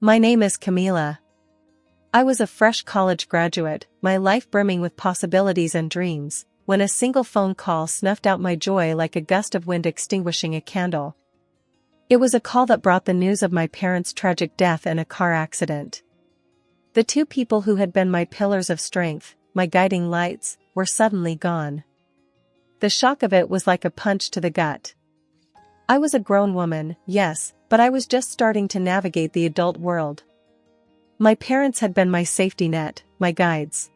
My name is Camila. I was a fresh college graduate, my life brimming with possibilities and dreams, when a single phone call snuffed out my joy like a gust of wind extinguishing a candle. It was a call that brought the news of my parents' tragic death in a car accident. The two people who had been my pillars of strength, my guiding lights, were suddenly gone. The shock of it was like a punch to the gut. I was a grown woman, yes, but I was just starting to navigate the adult world. My parents had been my safety net, my guides.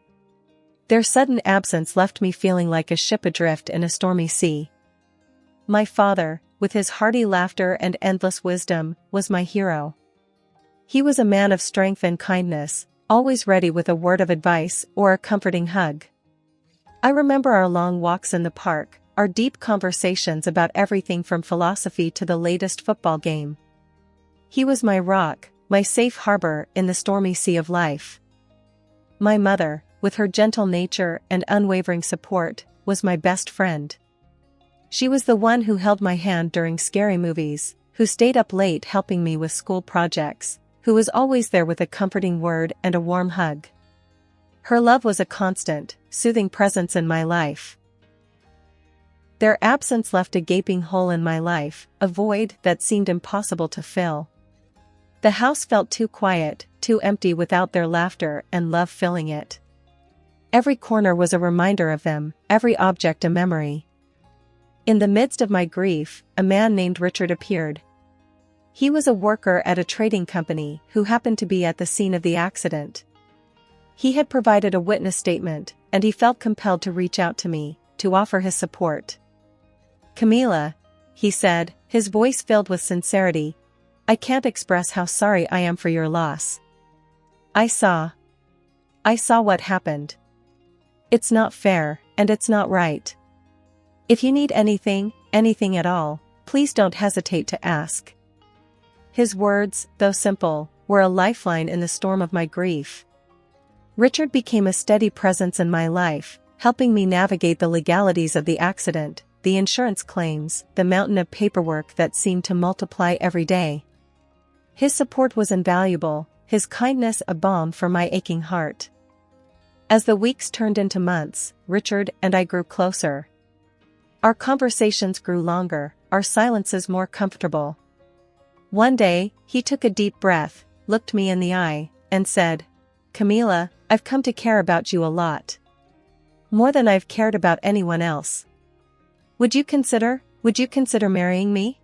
Their sudden absence left me feeling like a ship adrift in a stormy sea. My father, with his hearty laughter and endless wisdom, was my hero. He was a man of strength and kindness, always ready with a word of advice or a comforting hug. I remember our long walks in the park, our deep conversations about everything from philosophy to the latest football game. He was my rock, my safe harbor in the stormy sea of life. My mother, with her gentle nature and unwavering support, was my best friend. She was the one who held my hand during scary movies, who stayed up late helping me with school projects, who was always there with a comforting word and a warm hug. Her love was a constant, soothing presence in my life. Their absence left a gaping hole in my life, a void that seemed impossible to fill. The house felt too quiet, too empty without their laughter and love filling it. Every corner was a reminder of them, every object a memory. In the midst of my grief, a man named Richard appeared. He was a worker at a trading company who happened to be at the scene of the accident. He had provided a witness statement, and he felt compelled to reach out to me, to offer his support. "Camila," he said, his voice filled with sincerity, "I can't express how sorry I am for your loss. I saw what happened. It's not fair, and it's not right. If you need anything at all, please don't hesitate to ask." His words, though simple, were a lifeline in the storm of my grief. Richard became a steady presence in my life, helping me navigate the legalities of the accident, the insurance claims, the mountain of paperwork that seemed to multiply every day. His support was invaluable, his kindness a balm for my aching heart. As the weeks turned into months, Richard and I grew closer. Our conversations grew longer, our silences more comfortable. One day, he took a deep breath, looked me in the eye, and said, "Camila, I've come to care about you a lot. More than I've cared about anyone else. Would you consider marrying me?"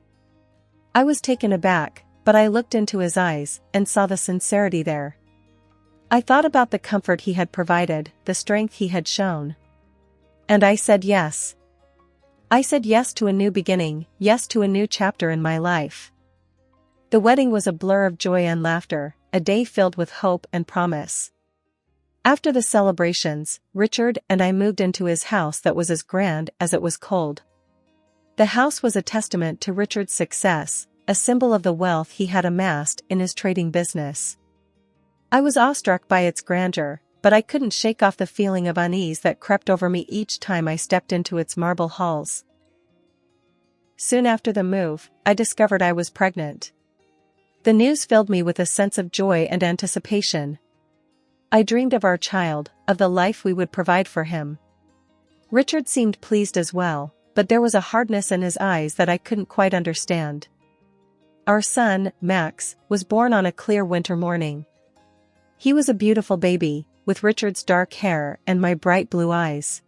I was taken aback, but I looked into his eyes and saw the sincerity there. I thought about the comfort he had provided, the strength he had shown. And I said yes. I said yes to a new beginning, yes to a new chapter in my life. The wedding was a blur of joy and laughter, a day filled with hope and promise. After the celebrations, Richard and I moved into his house that was as grand as it was cold. The house was a testament to Richard's success, a symbol of the wealth he had amassed in his trading business. I was awestruck by its grandeur, but I couldn't shake off the feeling of unease that crept over me each time I stepped into its marble halls. Soon after the move, I discovered I was pregnant. The news filled me with a sense of joy and anticipation. I dreamed of our child, of the life we would provide for him. Richard seemed pleased as well, but there was a hardness in his eyes that I couldn't quite understand. Our son, Max, was born on a clear winter morning. He was a beautiful baby, with Richard's dark hair and my bright blue eyes.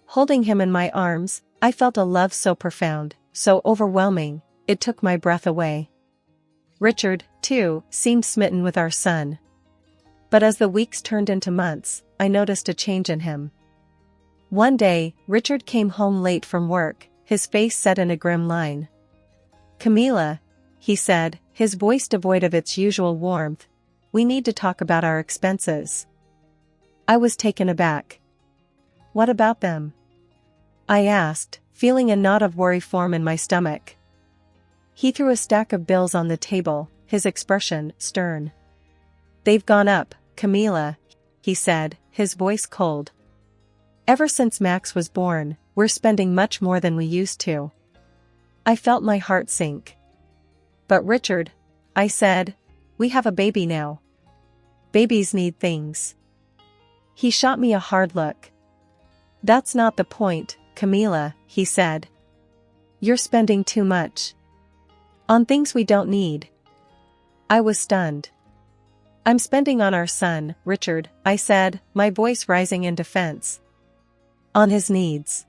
Holding him in my arms, I felt a love so profound, so overwhelming, it took my breath away. Richard, too, seemed smitten with our son. But as the weeks turned into months, I noticed a change in him. One day, Richard came home late from work, his face set in a grim line. "Camila," he said, his voice devoid of its usual warmth, "we need to talk about our expenses." I was taken aback. "What about them?" I asked, feeling a knot of worry form in my stomach. He threw a stack of bills on the table, his expression stern. "They've gone up, Camila," he said, his voice cold. "Ever since Max was born, we're spending much more than we used to." I felt my heart sink. "But Richard," I said, We have a baby now. Babies need things. He shot me a hard look. That's not the point, Camila, he said. You're spending too much. On things we don't need. I was stunned. I'm spending on our son, Richard, I said, my voice rising in defense. On his needs.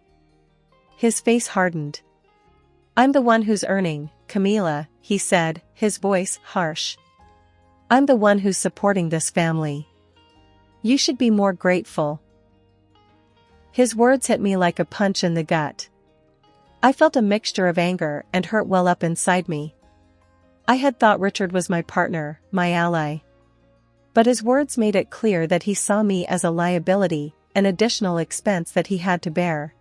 His face hardened. I'm the one who's earning, Camila, he said, his voice harsh. I'm the one who's supporting this family. You should be more grateful. His words hit me like a punch in the gut. I felt a mixture of anger and hurt well up inside me. I had thought Richard was my partner, my ally. But his words made it clear that he saw me as a liability, an additional expense that he had to bear.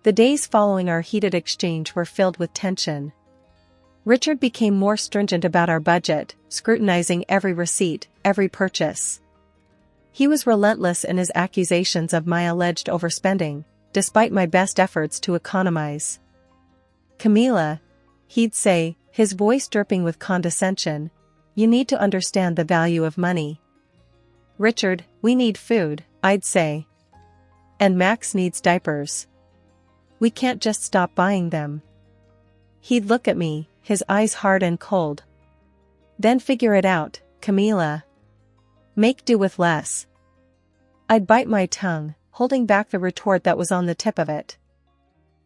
The days following our heated exchange were filled with tension. Richard became more stringent about our budget, scrutinizing every receipt, every purchase. He was relentless in his accusations of my alleged overspending, despite my best efforts to economize. Camila, he'd say, his voice dripping with condescension, you need to understand the value of money. Richard, we need food, I'd say. And Max needs diapers. We can't just stop buying them. He'd look at me, his eyes hard and cold. Then figure it out, Camila. Make do with less. I'd bite my tongue, holding back the retort that was on the tip of it.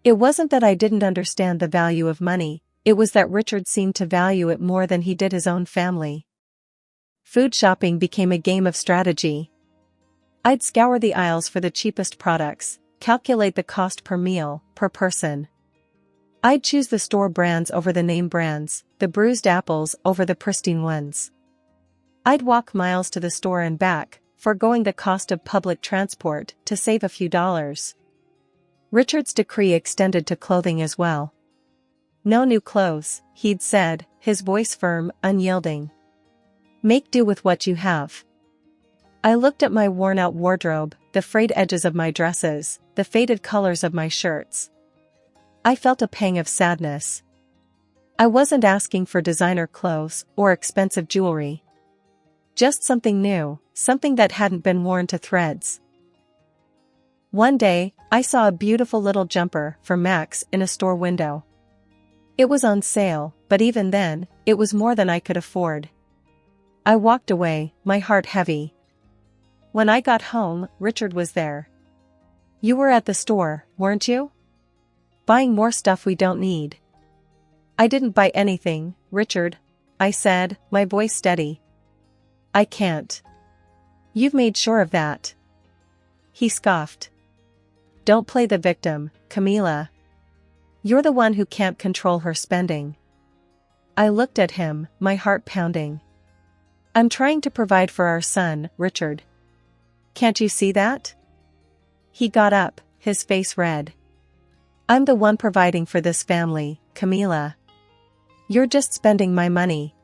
It wasn't that I didn't understand the value of money, it was that Richard seemed to value it more than he did his own family. Food shopping became a game of strategy. I'd scour the aisles for the cheapest products, calculate the cost per meal, per person. I'd choose the store brands over the name brands, the bruised apples over the pristine ones. I'd walk miles to the store and back, foregoing the cost of public transport to save a few dollars. Richard's decree extended to clothing as well. No new clothes, he'd said, his voice firm, unyielding. Make do with what you have. I looked at my worn-out wardrobe, the frayed edges of my dresses, the faded colors of my shirts. I felt a pang of sadness. I wasn't asking for designer clothes or expensive jewelry. Just something new, something that hadn't been worn to threads. One day, I saw a beautiful little jumper for Max in a store window. It was on sale, but even then, it was more than I could afford. I walked away, my heart heavy. When I got home, Richard was there. You were at the store, weren't you? Buying more stuff we don't need. I didn't buy anything, Richard, I said, my voice steady. I can't. You've made sure of that. He scoffed. Don't play the victim, Camila. You're the one who can't control her spending. I looked at him, my heart pounding. I'm trying to provide for our son, Richard. Can't you see that? He got up, his face red. I'm the one providing for this family, Camila. You're just spending my money.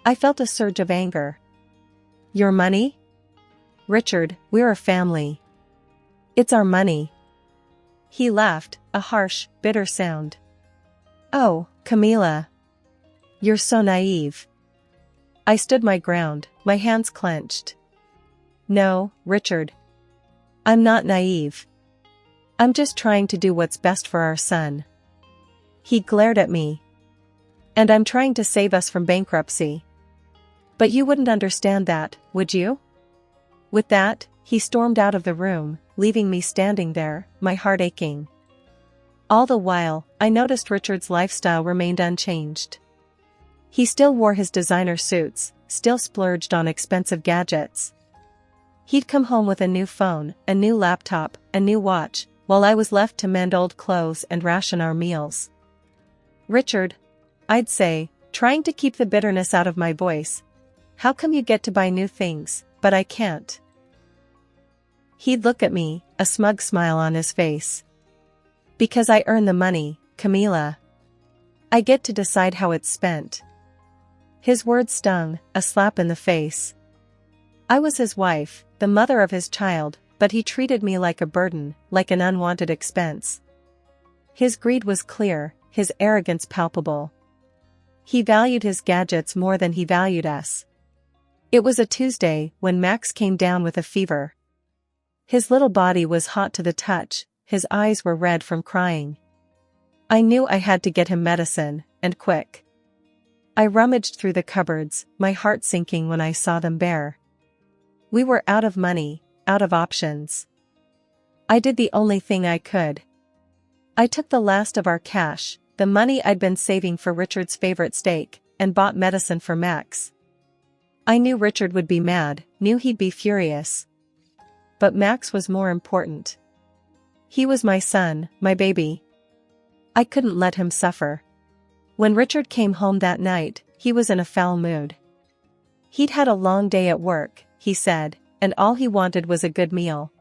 I felt a surge of anger. Your money? Richard, we're a family. It's our money. He laughed, a harsh, bitter sound. Oh, Camila. You're so naive. I stood my ground, my hands clenched. No, Richard. I'm not naive. I'm just trying to do what's best for our son. He glared at me. And I'm trying to save us from bankruptcy. But you wouldn't understand that, would you? With that, he stormed out of the room, leaving me standing there, my heart aching. All the while, I noticed Richard's lifestyle remained unchanged. He still wore his designer suits, still splurged on expensive gadgets. He'd come home with a new phone, a new laptop, a new watch, while I was left to mend old clothes and ration our meals. Richard, I'd say, trying to keep the bitterness out of my voice, how come you get to buy new things, but I can't? He'd look at me, a smug smile on his face. Because I earn the money, Camila. I get to decide how it's spent. His words stung, a slap in the face. I was his wife, the mother of his child, but he treated me like a burden, like an unwanted expense. His greed was clear, his arrogance palpable. He valued his gadgets more than he valued us. It was a Tuesday when Max came down with a fever. His little body was hot to the touch, his eyes were red from crying. I knew I had to get him medicine, and quick. I rummaged through the cupboards, my heart sinking when I saw them bare. We were out of money, out of options. I did the only thing I could. I took the last of our cash, the money I'd been saving for Richard's favorite steak, and bought medicine for Max. I knew Richard would be mad, knew he'd be furious. But Max was more important. He was my son, my baby. I couldn't let him suffer. When Richard came home that night, he was in a foul mood. He'd had a long day at work, he said, and all he wanted was a good meal.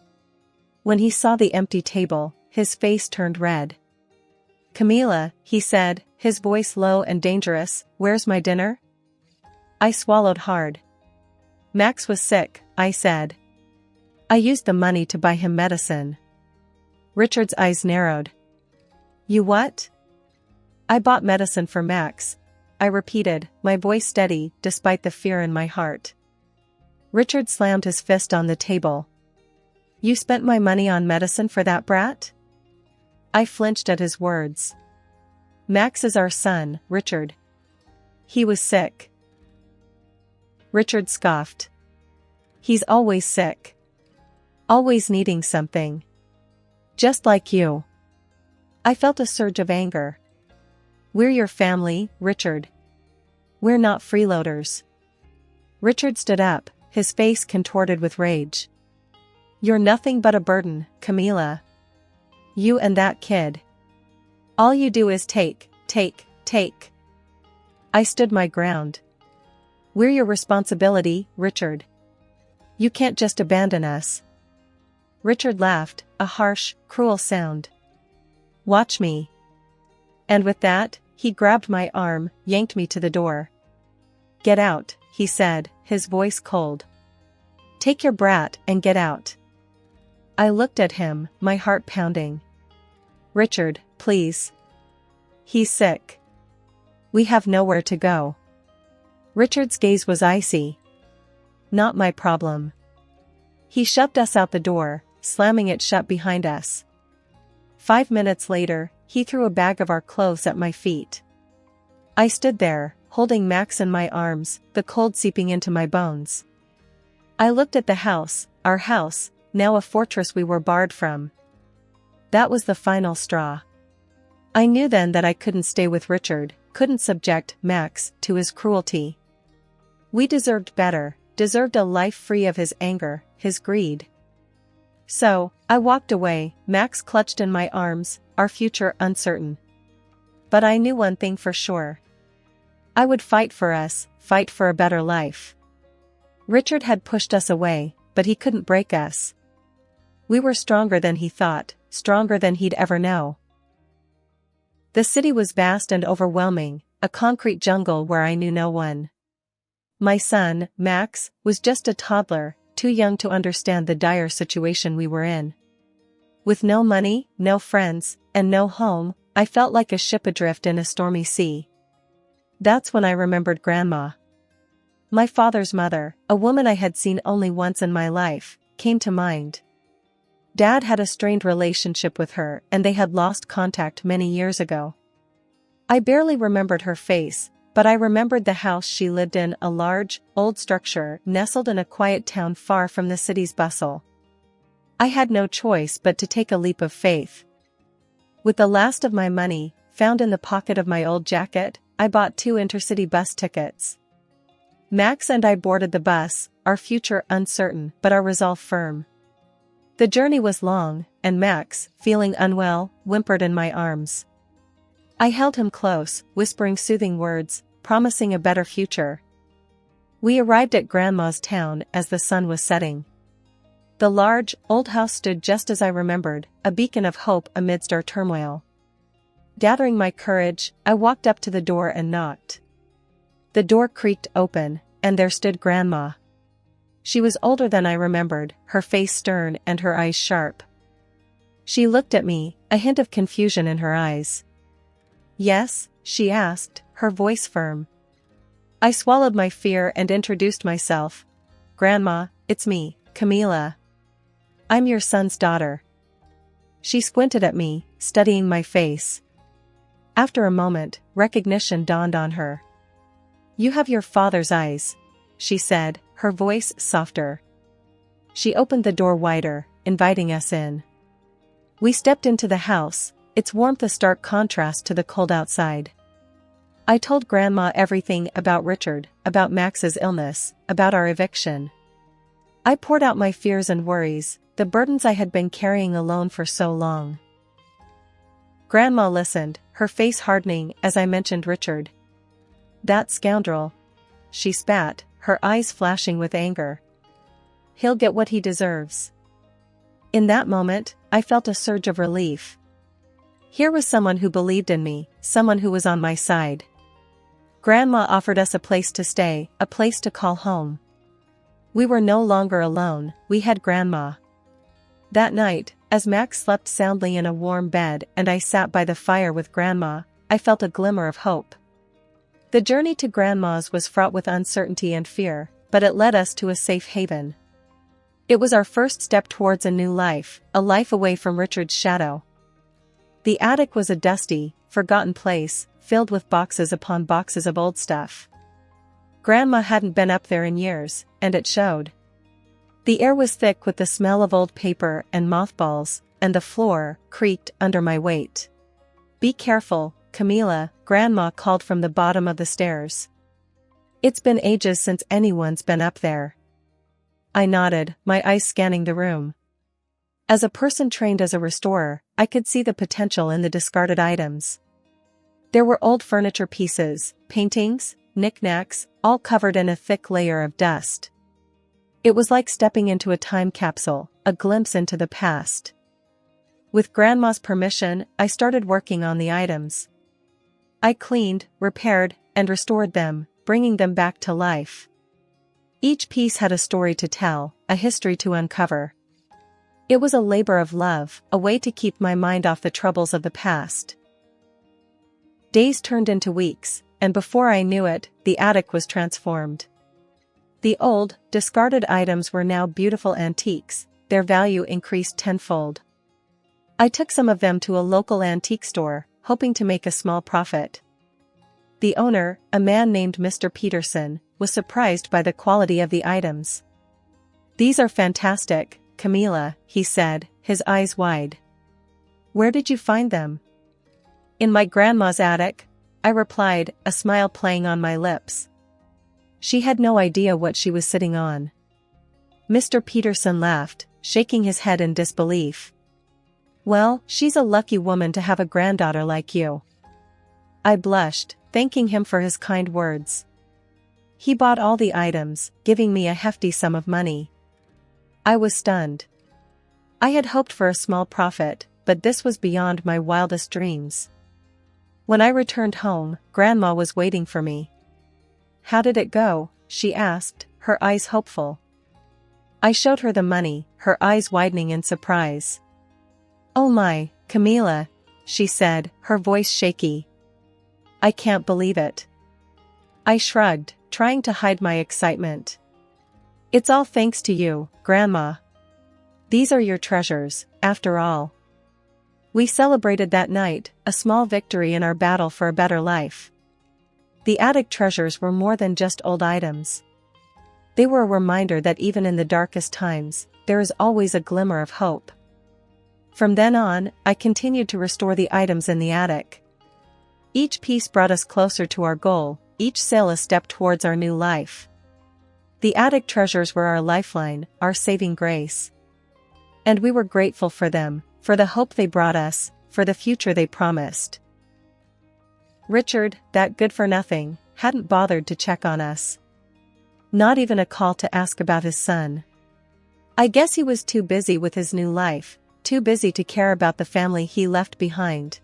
When he saw the empty table, his face turned red. "Camila," he said, his voice low and dangerous, "where's my dinner?" I swallowed hard. "Max was sick," I said. "I used the money to buy him medicine." Richard's eyes narrowed. "You what?" "I bought medicine for Max," I repeated, my voice steady, despite the fear in my heart. Richard slammed his fist on the table. "You spent my money on medicine for that brat?" I flinched at his words. "Max is our son, Richard. He was sick." Richard scoffed. "He's always sick. Always needing something. Just like you." I felt a surge of anger. "We're your family, Richard. We're not freeloaders." Richard stood up, his face contorted with rage. "You're nothing but a burden, Camila. You and that kid. All you do is take. I stood my ground. "We're your responsibility, Richard. You can't just abandon us." Richard laughed, a harsh, cruel sound. "Watch me." And with that, he grabbed my arm, yanked me to the door. "Get out," he said, his voice cold. "Take your brat and get out." I looked at him, my heart pounding. "Richard, please. He's sick. We have nowhere to go." Richard's gaze was icy. "Not my problem." He shoved us out the door, slamming it shut behind us. 5 minutes later, he threw a bag of our clothes at my feet. I stood there, holding Max in my arms, the cold seeping into my bones. I looked at the house, our house, now a fortress we were barred from. That was the final straw. I knew then that I couldn't stay with Richard, couldn't subject Max to his cruelty. We deserved better, deserved a life free of his anger, his greed. So, I walked away, Max clutched in my arms, our future uncertain. But I knew one thing for sure. I would fight for us, fight for a better life. Richard had pushed us away, but he couldn't break us. We were stronger than he thought, stronger than he'd ever know. The city was vast and overwhelming, a concrete jungle where I knew no one. My son, Max, was just a toddler, too young to understand the dire situation we were in. With no money, no friends, and no home, I felt like a ship adrift in a stormy sea. That's when I remembered Grandma. My father's mother, a woman I had seen only once in my life, came to mind. Dad had a strained relationship with her and they had lost contact many years ago. I barely remembered her face, but I remembered the house she lived in, a large, old structure nestled in a quiet town far from the city's bustle. I had no choice but to take a leap of faith. With the last of my money, found in the pocket of my old jacket, I bought 2 intercity bus tickets. Max and I boarded the bus, our future uncertain but our resolve firm. The journey was long, and Max, feeling unwell, whimpered in my arms. I held him close, whispering soothing words, promising a better future. We arrived at Grandma's town as the sun was setting. The large, old house stood just as I remembered, a beacon of hope amidst our turmoil. Gathering my courage, I walked up to the door and knocked. The door creaked open, and there stood Grandma. She was older than I remembered, her face stern and her eyes sharp. She looked at me, a hint of confusion in her eyes. "Yes?" she asked, her voice firm. I swallowed my fear and introduced myself. Grandma, it's me, Camila. I'm your son's daughter. She squinted at me, studying my face. After a moment, recognition dawned on her. You have your father's eyes, she said, her voice softer. She opened the door wider, inviting us in. We stepped into the house, its warmth a stark contrast to the cold outside. I told Grandma everything about Richard, about Max's illness, about our eviction. I poured out my fears and worries, the burdens I had been carrying alone for so long. Grandma listened, her face hardening as I mentioned Richard. That scoundrel, she spat, her eyes flashing with anger. He'll get what he deserves. In that moment, I felt a surge of relief. Here was someone who believed in me, someone who was on my side. Grandma offered us a place to stay, a place to call home. We were no longer alone, we had Grandma. That night, as Max slept soundly in a warm bed and I sat by the fire with Grandma, I felt a glimmer of hope. The journey to Grandma's was fraught with uncertainty and fear, but it led us to a safe haven. It was our first step towards a new life, a life away from Richard's shadow. The attic was a dusty, forgotten place, filled with boxes upon boxes of old stuff. Grandma hadn't been up there in years, and it showed. The air was thick with the smell of old paper and mothballs, and the floor creaked under my weight. Be careful, Camila, Grandma called from the bottom of the stairs. It's been ages since anyone's been up there. I nodded, my eyes scanning the room. As a person trained as a restorer, I could see the potential in the discarded items. There were old furniture pieces, paintings, knickknacks, all covered in a thick layer of dust. It was like stepping into a time capsule, a glimpse into the past. With Grandma's permission, I started working on the items. I cleaned, repaired, and restored them, bringing them back to life. Each piece had a story to tell, a history to uncover. It was a labor of love, a way to keep my mind off the troubles of the past. Days turned into weeks, and before I knew it, the attic was transformed. The old, discarded items were now beautiful antiques, their value increased tenfold. I took some of them to a local antique store, hoping to make a small profit. The owner, a man named Mr. Peterson, was surprised by the quality of the items. These are fantastic, Camila, he said, his eyes wide. Where did you find them? In my grandma's attic, I replied, a smile playing on my lips. She had no idea what she was sitting on. Mr. Peterson laughed, shaking his head in disbelief. Well, she's a lucky woman to have a granddaughter like you. I blushed, thanking him for his kind words. He bought all the items, giving me a hefty sum of money. I was stunned. I had hoped for a small profit, but this was beyond my wildest dreams. When I returned home, Grandma was waiting for me. How did it go? She asked, her eyes hopeful. I showed her the money, her eyes widening in surprise. Oh my, Camila, she said, her voice shaky. I can't believe it. I shrugged, trying to hide my excitement. It's all thanks to you, Grandma. These are your treasures, after all. We celebrated that night, a small victory in our battle for a better life. The attic treasures were more than just old items. They were a reminder that even in the darkest times, there is always a glimmer of hope. From then on, I continued to restore the items in the attic. Each piece brought us closer to our goal, each sale a step towards our new life. The attic treasures were our lifeline, our saving grace. And we were grateful for them, for the hope they brought us, for the future they promised. Richard, that good-for-nothing, hadn't bothered to check on us. Not even a call to ask about his son. I guess he was too busy with his new life, too busy to care about the family he left behind.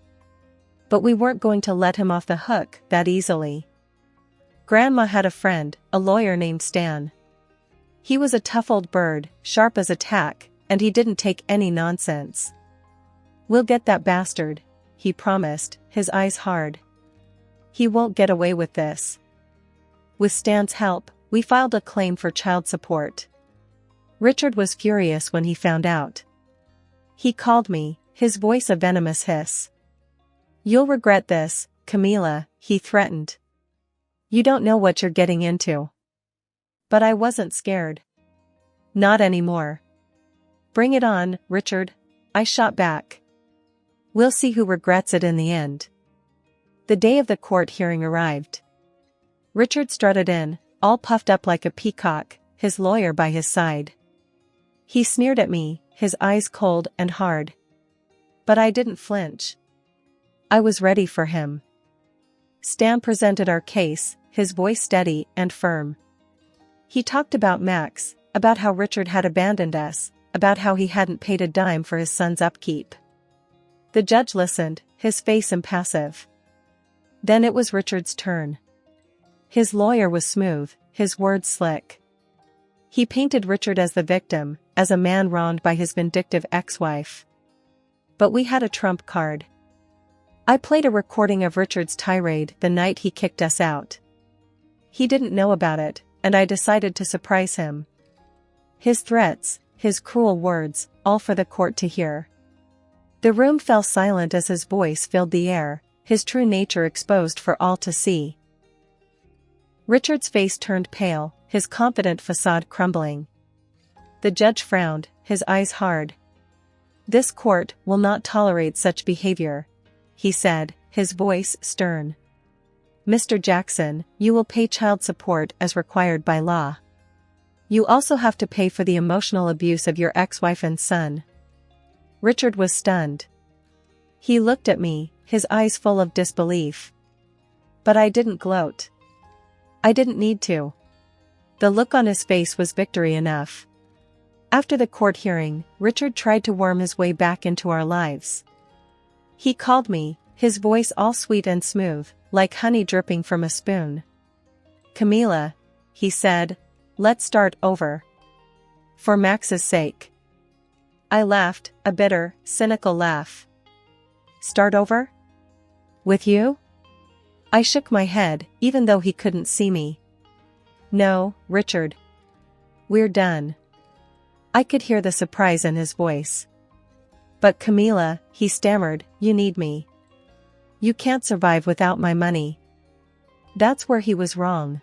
But we weren't going to let him off the hook that easily. Grandma had a friend, a lawyer named Stan. He was a tough old bird, sharp as a tack, and he didn't take any nonsense. We'll get that bastard, he promised, his eyes hard. He won't get away with this. With Stan's help, we filed a claim for child support. Richard was furious when he found out. He called me, his voice a venomous hiss. "You'll regret this, Camila," he threatened. "You don't know what you're getting into." But I wasn't scared. Not anymore. "Bring it on, Richard," I shot back. "We'll see who regrets it in the end." The day of the court hearing arrived. Richard strutted in, all puffed up like a peacock, his lawyer by his side. He sneered at me, his eyes cold and hard. But I didn't flinch. I was ready for him. Stan presented our case, his voice steady and firm. He talked about Max, about how Richard had abandoned us, about how he hadn't paid a dime for his son's upkeep. The judge listened, his face impassive. Then it was Richard's turn. His lawyer was smooth, his words slick. He painted Richard as the victim, as a man wronged by his vindictive ex-wife. But we had a trump card. I played a recording of Richard's tirade the night he kicked us out. He didn't know about it, and I decided to surprise him. His threats, his cruel words, all for the court to hear. The room fell silent as his voice filled the air, his true nature exposed for all to see. Richard's face turned pale, his confident facade crumbling. The judge frowned, his eyes hard. "This court will not tolerate such behavior," he said, his voice stern. "Mr. Jackson, you will pay child support as required by law. You also have to pay for the emotional abuse of your ex-wife and son." Richard was stunned. He looked at me, his eyes full of disbelief. But I didn't gloat. I didn't need to. The look on his face was victory enough. After the court hearing, Richard tried to worm his way back into our lives. He called me, his voice all sweet and smooth, like honey dripping from a spoon. "Camila," he said, "let's start over. For Max's sake." I laughed, a bitter, cynical laugh. "Start over? With you?" I shook my head, even though he couldn't see me. "No, Richard. We're done." I could hear the surprise in his voice. "But Camila," he stammered, "you need me. You can't survive without my money." That's where he was wrong.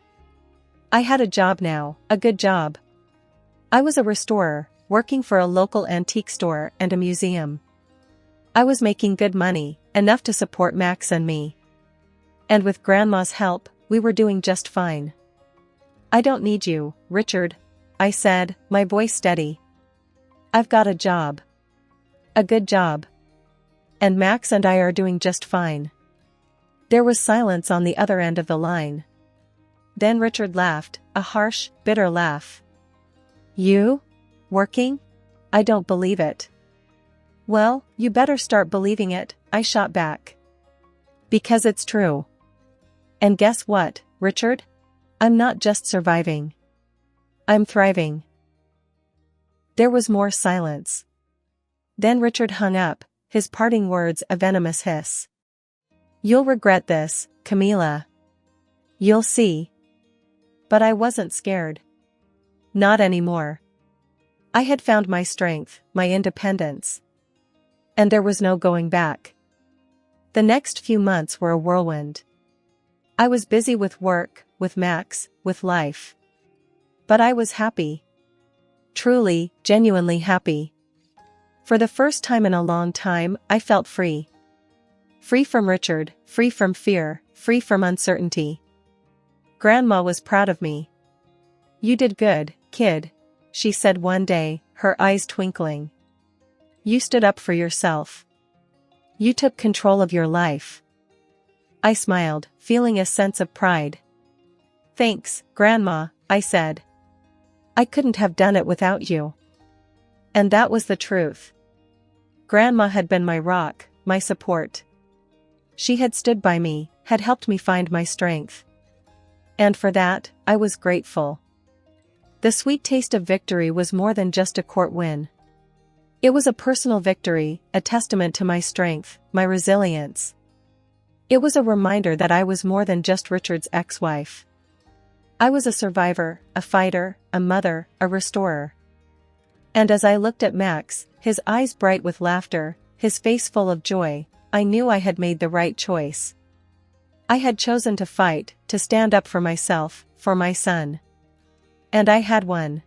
I had a job now, a good job. I was a restorer, working for a local antique store and a museum. I was making good money, enough to support Max and me. And with Grandma's help, we were doing just fine. "I don't need you, Richard," I said, my voice steady. "I've got a job. A good job. And Max and I are doing just fine." There was silence on the other end of the line. Then Richard laughed, a harsh, bitter laugh. "You? Working? I don't believe it." "Well, you better start believing it," I shot back. "Because it's true. And guess what, Richard? I'm not just surviving. I'm thriving." There was more silence. Then Richard hung up, his parting words a venomous hiss. "You'll regret this, Camila. You'll see." But I wasn't scared. Not anymore. I had found my strength, my independence. And there was no going back. The next few months were a whirlwind. I was busy with work, with Max, with life. But I was happy. Truly, genuinely happy. For the first time in a long time, I felt free. Free from Richard, free from fear, free from uncertainty. Grandma was proud of me. "You did good, kid," she said one day, her eyes twinkling. "You stood up for yourself. You took control of your life." I smiled, feeling a sense of pride. "Thanks, Grandma," I said. "I couldn't have done it without you." And that was the truth. Grandma had been my rock, my support. She had stood by me, had helped me find my strength. And for that, I was grateful. The sweet taste of victory was more than just a court win. It was a personal victory, a testament to my strength, my resilience. It was a reminder that I was more than just Richard's ex-wife. I was a survivor, a fighter, a mother, a restorer. And as I looked at Max, his eyes bright with laughter, his face full of joy, I knew I had made the right choice. I had chosen to fight, to stand up for myself, for my son. And I had won.